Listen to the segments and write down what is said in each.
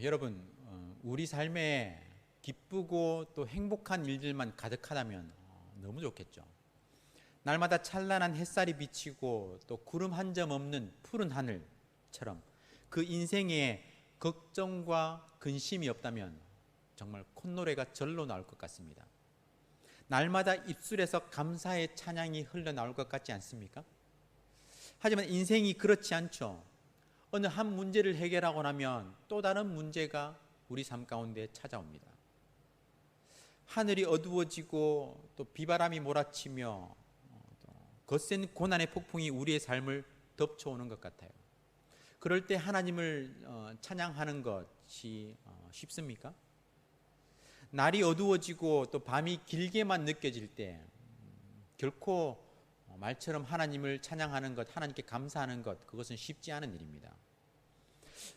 여러분, 우리 삶에 기쁘고 또 행복한 일들만 가득하다면 너무 좋겠죠. 날마다 찬란한 햇살이 비치고 또 구름 한 점 없는 푸른 하늘처럼 그 인생에 걱정과 근심이 없다면 정말 콧노래가 절로 나올 것 같습니다. 날마다 입술에서 감사의 찬양이 흘러나올 것 같지 않습니까? 하지만 인생이 그렇지 않죠. 어느 한 문제를 해결하고 나면 또 다른 문제가 우리 삶 가운데 찾아옵니다. 하늘이 어두워지고 또 비바람이 몰아치며 거센 고난의 폭풍이 우리의 삶을 덮쳐오는 것 같아요. 그럴 때 하나님을 찬양하는 것이 쉽습니까? 날이 어두워지고 또 밤이 길게만 느껴질 때 결코 말처럼 하나님을 찬양하는 것, 하나님께 감사하는 것, 그것은 쉽지 않은 일입니다.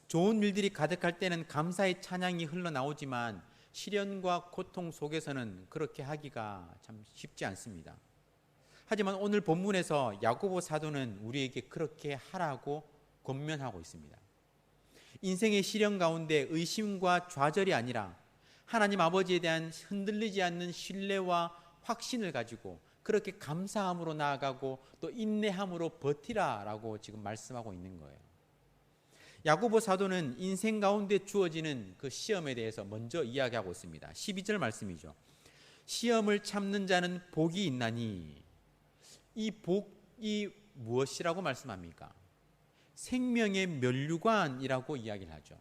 좋은 일들이 가득할 때는 감사의 찬양이 흘러나오지만 시련과 고통 속에서는 그렇게 하기가 참 쉽지 않습니다. 하지만 오늘 본문에서 야고보 사도는 우리에게 그렇게 하라고 권면하고 있습니다. 인생의 시련 가운데 의심과 좌절이 아니라 하나님 아버지에 대한 흔들리지 않는 신뢰와 확신을 가지고 그렇게 감사함으로 나아가고 또 인내함으로 버티라라고 지금 말씀하고 있는 거예요. 야고보 사도는 인생 가운데 주어지는 그 시험에 대해서 먼저 이야기하고 있습니다. 12절 말씀이죠. 시험을 참는 자는 복이 있나니, 이 복이 무엇이라고 말씀합니까? 생명의 면류관이라고 이야기를 하죠.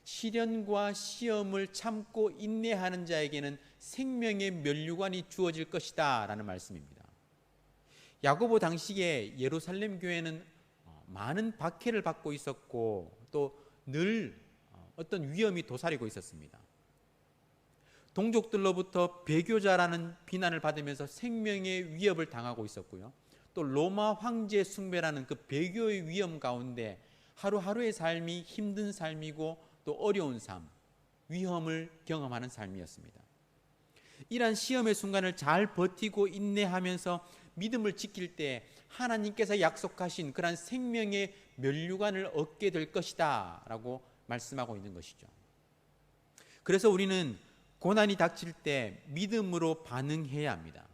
시련과 시험을 참고 인내하는 자에게는 생명의 면류관이 주어질 것이다 라는 말씀입니다. 야고보 당시에 예루살렘 교회는 많은 박해를 받고 있었고 또 늘 어떤 위험이 도사리고 있었습니다. 동족들로부터 배교자라는 비난을 받으면서 생명의 위협을 당하고 있었고요. 또 로마 황제 숭배라는 그 배교의 위험 가운데 하루하루의 삶이 힘든 삶이고 또 어려운 삶, 위험을 경험하는 삶이었습니다. 이러한 시험의 순간을 잘 버티고 인내하면서 믿음을 지킬 때 하나님께서 약속하신 그러한 생명의 면류관을 얻게 될 것이다 라고 말씀하고 있는 것이죠. 그래서 우리는 고난이 닥칠 때 믿음으로 반응해야 합니다.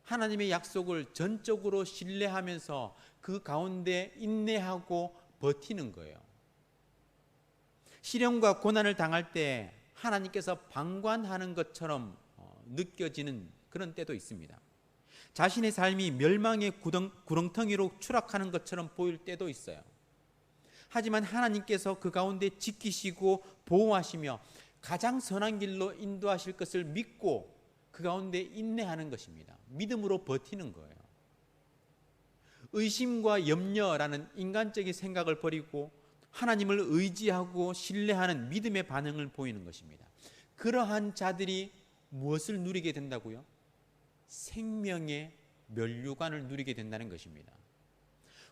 하나님의 약속을 전적으로 신뢰하면서 그 가운데 인내하고 버티는 거예요. 시련과 고난을 당할 때 하나님께서 방관하는 것처럼 느껴지는 그런 때도 있습니다. 자신의 삶이 멸망의 구렁텅이로 추락하는 것처럼 보일 때도 있어요. 하지만 하나님께서 그 가운데 지키시고 보호하시며 가장 선한 길로 인도하실 것을 믿고 그 가운데 인내하는 것입니다. 믿음으로 버티는 거예요. 의심과 염려라는 인간적인 생각을 버리고 하나님을 의지하고 신뢰하는 믿음의 반응을 보이는 것입니다. 그러한 자들이 무엇을 누리게 된다고요? 생명의 면류관을 누리게 된다는 것입니다.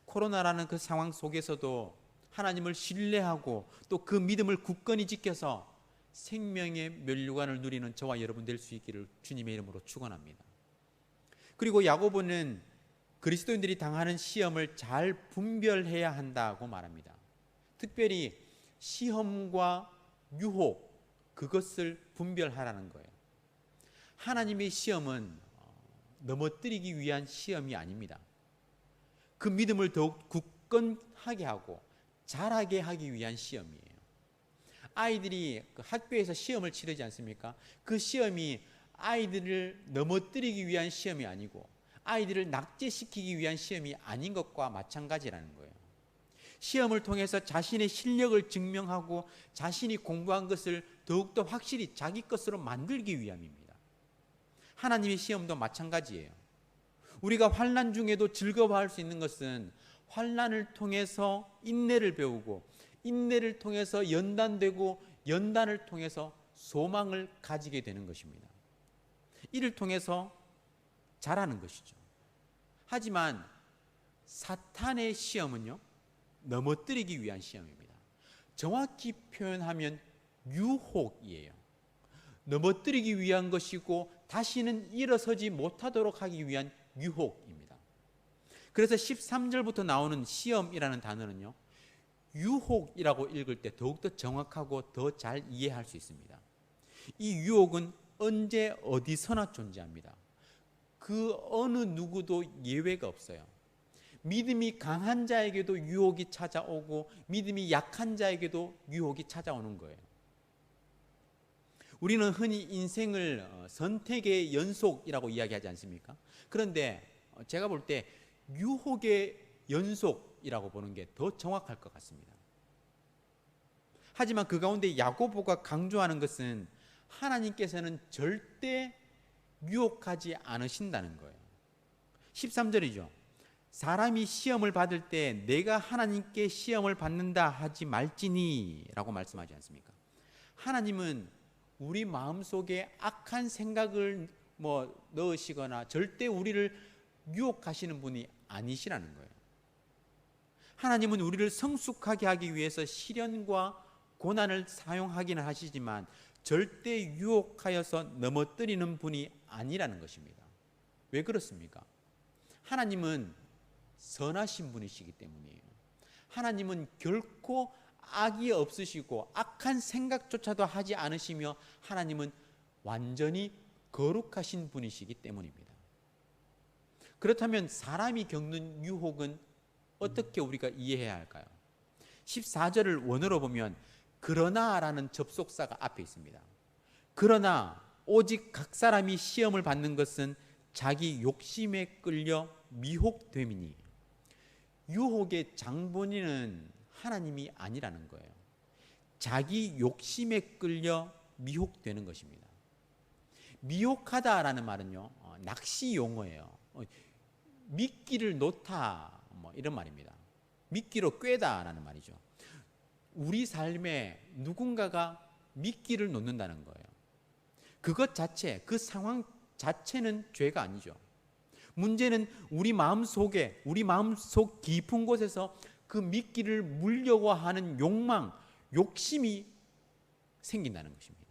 코로나라는 그 상황 속에서도 하나님을 신뢰하고 또 그 믿음을 굳건히 지켜서 생명의 면류관을 누리는 저와 여러분 될 수 있기를 주님의 이름으로 축원합니다. 그리고 야고보는 그리스도인들이 당하는 시험을 잘 분별해야 한다고 말합니다. 특별히 시험과 유혹, 그것을 분별하라는 거예요. 하나님의 시험은 넘어뜨리기 위한 시험이 아닙니다. 그 믿음을 더욱 굳건하게 하고 잘하게 하기 위한 시험이에요. 아이들이 학교에서 시험을 치르지 않습니까? 그 시험이 아이들을 넘어뜨리기 위한 시험이 아니고 아이들을 낙제시키기 위한 시험이 아닌 것과 마찬가지라는 거예요. 시험을 통해서 자신의 실력을 증명하고 자신이 공부한 것을 더욱더 확실히 자기 것으로 만들기 위함입니다. 하나님의 시험도 마찬가지예요. 우리가 환난 중에도 즐거워할 수 있는 것은 환난을 통해서 인내를 배우고 인내를 통해서 연단되고 연단을 통해서 소망을 가지게 되는 것입니다. 이를 통해서 자라는 것이죠. 하지만 사탄의 시험은요, 넘어뜨리기 위한 시험입니다. 정확히 표현하면 유혹이에요. 넘어뜨리기 위한 것이고 다시는 일어서지 못하도록 하기 위한 유혹입니다. 그래서 13절부터 나오는 시험이라는 단어는요, 유혹이라고 읽을 때 더욱더 정확하고 더 잘 이해할 수 있습니다. 이 유혹은 언제 어디서나 존재합니다. 그 어느 누구도 예외가 없어요. 믿음이 강한 자에게도 유혹이 찾아오고 믿음이 약한 자에게도 유혹이 찾아오는 거예요. 우리는 흔히 인생을 선택의 연속이라고 이야기하지 않습니까? 그런데 제가 볼 때 유혹의 연속이라고 보는 게 더 정확할 것 같습니다. 하지만 그 가운데 야고보가 강조하는 것은 하나님께서는 절대 유혹하지 않으신다는 거예요. 13절이죠. 사람이 시험을 받을 때 내가 하나님께 시험을 받는다 하지 말지니 라고 말씀하지 않습니까? 하나님은 우리 마음속에 악한 생각을 넣으시거나 절대 우리를 유혹하시는 분이 아니시라는 거예요. 하나님은 우리를 성숙하게 하기 위해서 시련과 고난을 사용하기는 하시지만 절대 유혹하여서 넘어뜨리는 분이 아니라는 것입니다. 왜 그렇습니까? 하나님은 선하신 분이시기 때문이에요. 하나님은 결코 악이 없으시고 악한 생각조차도 하지 않으시며 하나님은 완전히 거룩하신 분이시기 때문입니다. 그렇다면 사람이 겪는 유혹은 어떻게 우리가 이해해야 할까요? 14절을 원어로 보면 그러나라는 접속사가 앞에 있습니다. 그러나 오직 각 사람이 시험을 받는 것은 자기 욕심에 끌려 미혹됨이니. 유혹의 장본인은 하나님이 아니라는 거예요. 자기 욕심에 끌려 미혹되는 것입니다. 미혹하다라는 말은요, 낚시 용어예요. 미끼를 놓다 이런 말입니다. 미끼로 꿰다라는 말이죠. 우리 삶에 누군가가 미끼를 놓는다는 거예요. 그것 자체, 그 상황 자체는 죄가 아니죠. 문제는 우리 마음속에, 우리 마음속 깊은 곳에서 그 미끼를 물려고 하는 욕망, 욕심이 생긴다는 것입니다.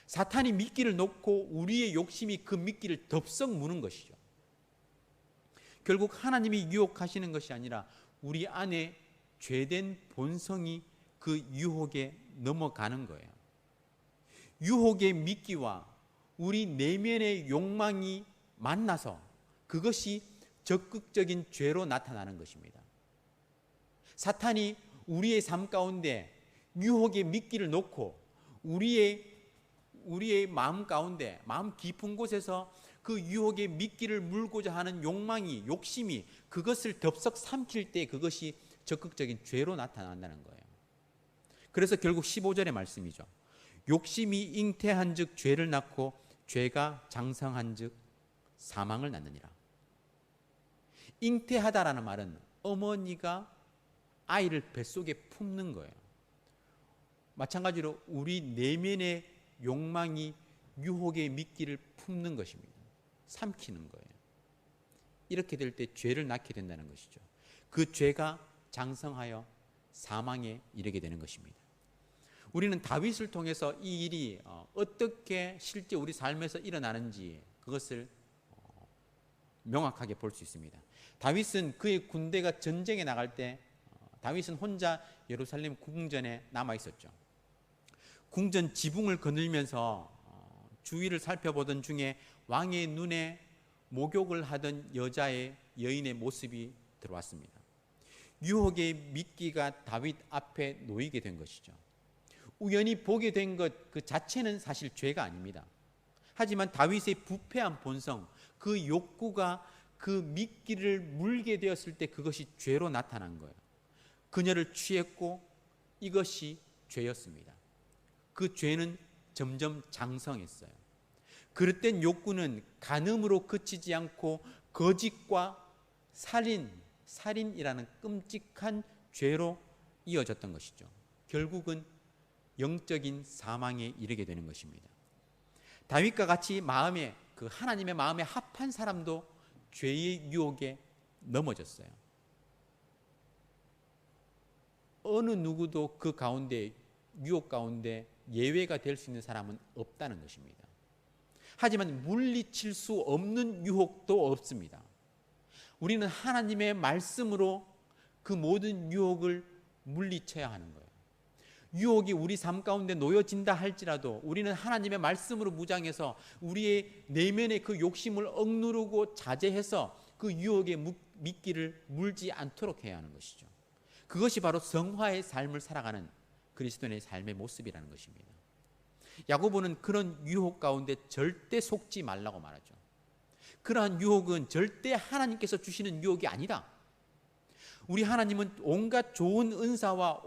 사탄이 미끼를 놓고 우리의 욕심이 그 미끼를 덥석 무는 것이죠. 결국 하나님이 유혹하시는 것이 아니라 우리 안에 죄된 본성이 그 유혹에 넘어가는 거예요. 유혹의 미끼와 우리 내면의 욕망이 만나서 그것이 적극적인 죄로 나타나는 것입니다. 사탄이 우리의 삶 가운데 유혹의 미끼를 놓고 우리의 마음 가운데, 마음 깊은 곳에서 그 유혹의 미끼를 물고자 하는 욕망이, 욕심이 그것을 덥석 삼킬 때 그것이 적극적인 죄로 나타난다는 거예요. 그래서 결국 15절의 말씀이죠. 욕심이 잉태한 즉 죄를 낳고 죄가 장성한 즉 사망을 낳느니라. 잉태하다라는 말은 어머니가 아이를 뱃속에 품는 거예요. 마찬가지로 우리 내면의 욕망이 유혹의 미끼를 품는 것입니다. 삼키는 거예요. 이렇게 될 때 죄를 낳게 된다는 것이죠. 그 죄가 장성하여 사망에 이르게 되는 것입니다. 우리는 다윗을 통해서 이 일이 어떻게 실제 우리 삶에서 일어나는지 그것을 명확하게 볼 수 있습니다. 다윗은 그의 군대가 전쟁에 나갈 때 다윗은 혼자 예루살렘 궁전에 남아 있었죠. 궁전 지붕을 거닐면서 주위를 살펴보던 중에 왕의 눈에 목욕을 하던 여인의 모습이 들어왔습니다. 유혹의 미끼가 다윗 앞에 놓이게 된 것이죠. 우연히 보게 된 것 그 자체는 사실 죄가 아닙니다. 하지만 다윗의 부패한 본성, 그 욕구가 그 미끼를 물게 되었을 때 그것이 죄로 나타난 거예요. 그녀를 취했고 이것이 죄였습니다. 그 죄는 점점 장성했어요. 그릇된 욕구는 간음으로 그치지 않고 거짓과 살인이라는 끔찍한 죄로 이어졌던 것이죠. 결국은 영적인 사망에 이르게 되는 것입니다. 다윗과 같이 하나님의 마음에 합한 사람도 죄의 유혹에 넘어졌어요. 어느 누구도 그 가운데, 유혹 가운데 예외가 될 수 있는 사람은 없다는 것입니다. 하지만 물리칠 수 없는 유혹도 없습니다. 우리는 하나님의 말씀으로 그 모든 유혹을 물리쳐야 하는 거예요. 유혹이 우리 삶 가운데 놓여진다 할지라도 우리는 하나님의 말씀으로 무장해서 우리의 내면의 그 욕심을 억누르고 자제해서 그 유혹의 미끼를 물지 않도록 해야 하는 것이죠. 그것이 바로 성화의 삶을 살아가는 그리스도인의 삶의 모습이라는 것입니다. 야고보는 그런 유혹 가운데 절대 속지 말라고 말하죠. 그러한 유혹은 절대 하나님께서 주시는 유혹이 아니다. 우리 하나님은 온갖 좋은 은사와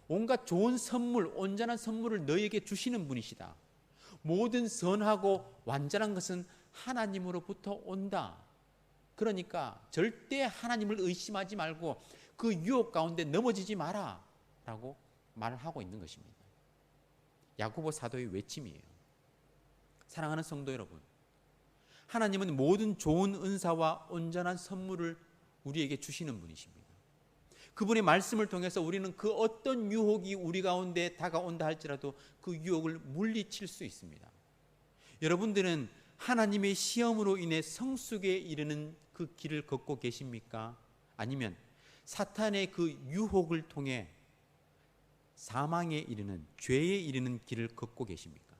온갖 좋은 선물, 온전한 선물을 너에게 주시는 분이시다. 모든 선하고 완전한 것은 하나님으로부터 온다. 그러니까 절대 하나님을 의심하지 말고 그 유혹 가운데 넘어지지 마라 라고 말을 하고 있는 것입니다. 야고보 사도의 외침이에요. 사랑하는 성도 여러분, 하나님은 모든 좋은 은사와 온전한 선물을 우리에게 주시는 분이십니다. 그분의 말씀을 통해서 우리는 그 어떤 유혹이 우리 가운데 다가온다 할지라도 그 유혹을 물리칠 수 있습니다. 여러분들은 하나님의 시험으로 인해 성숙에 이르는 그 길을 걷고 계십니까? 아니면 사탄의 그 유혹을 통해 사망에 이르는, 죄에 이르는 길을 걷고 계십니까?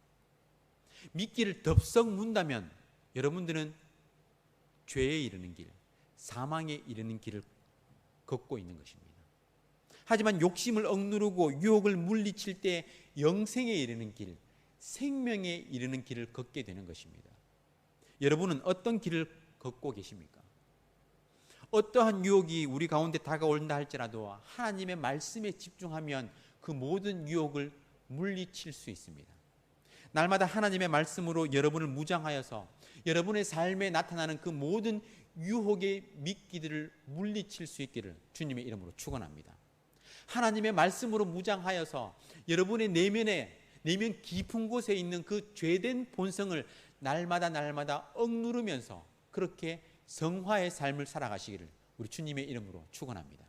미끼를 덥석 문다면 여러분들은 죄에 이르는 길, 사망에 이르는 길을 걷고 있는 것입니다. 하지만 욕심을 억누르고 유혹을 물리칠 때 영생에 이르는 길, 생명에 이르는 길을 걷게 되는 것입니다. 여러분은 어떤 길을 걷고 계십니까? 어떠한 유혹이 우리 가운데 다가온다 할지라도 하나님의 말씀에 집중하면 그 모든 유혹을 물리칠 수 있습니다. 날마다 하나님의 말씀으로 여러분을 무장하여서 여러분의 삶에 나타나는 그 모든 유혹의 미끼들을 물리칠 수 있기를 주님의 이름으로 축원합니다. 하나님의 말씀으로 무장하여서 여러분의 내면 깊은 곳에 있는 그 죄된 본성을 날마다 억누르면서 그렇게 성화의 삶을 살아가시기를 우리 주님의 이름으로 축원합니다.